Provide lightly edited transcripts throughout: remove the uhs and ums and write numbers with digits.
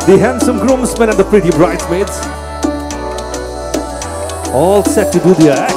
the handsome groomsmen and the pretty bridesmaids, all set to do their act.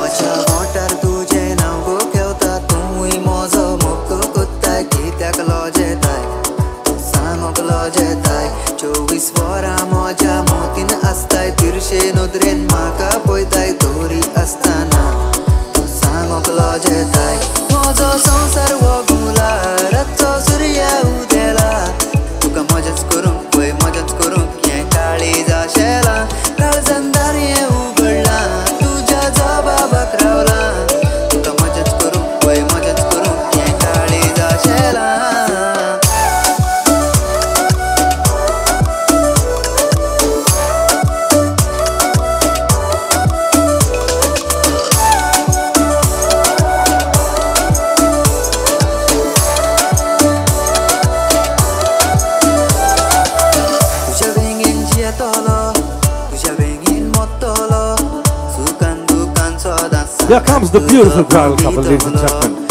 Here comes the beautiful bridal couple, ladies and gentlemen.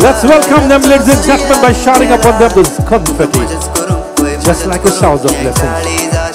Let's welcome them, ladies and gentlemen, by shouting upon them this confetti, just like a shower of blessings.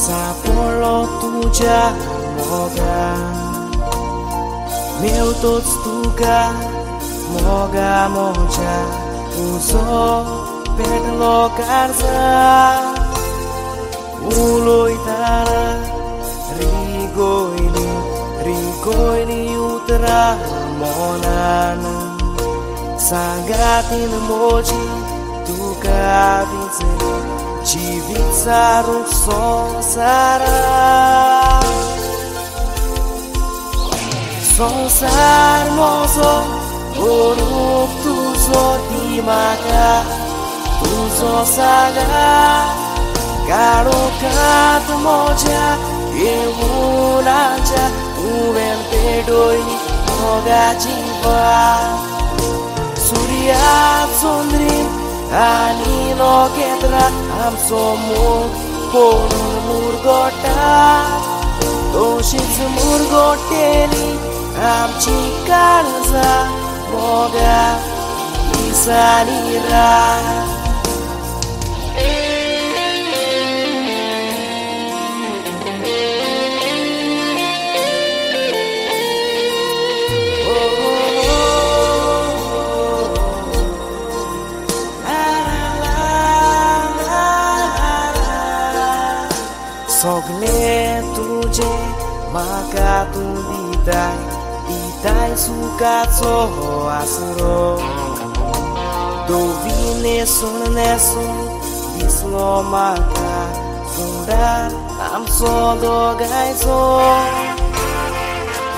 Sapolo tuja moga meu tot stuga moga moja uso pedlo karza uloitara rigoini utra monana sangatin moji tuka vincere Civițarul sonsara Sonsar mozo Oruk tuzo dimaka Tuzo saga Karokat moja Eulaja Uven pedoi Moga jiva Surya sondrin Ani no kendra am somu ponu murgota doshits murgoteli am chikarza moga isanira Sogle tuje maka tu didai suka so asro dovine sonneso bislo maka funda am so dogaiso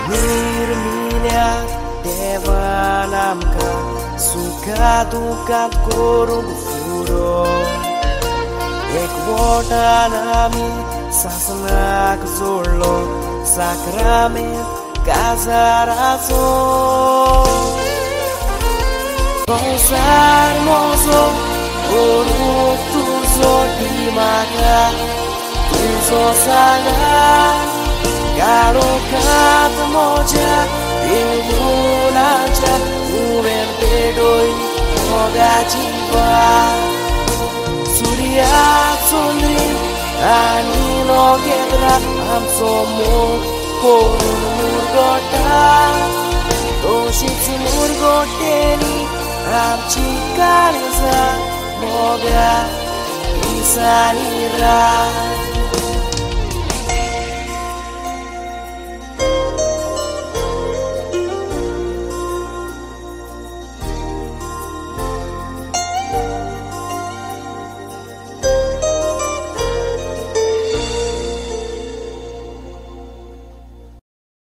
mirmilia devanamka suka duka korum furo ek wota nami Sasnak zorlo sakrament casarazo Sonsar mozo Buruk tuzo di mata tuzo sana Kalau kata moja Ilmunaja Umen pedoi Moga jiwa Surya sundri Ani no gedra Am somo Korun murgota Doshit murgoteni Am chikariza Moga Isanira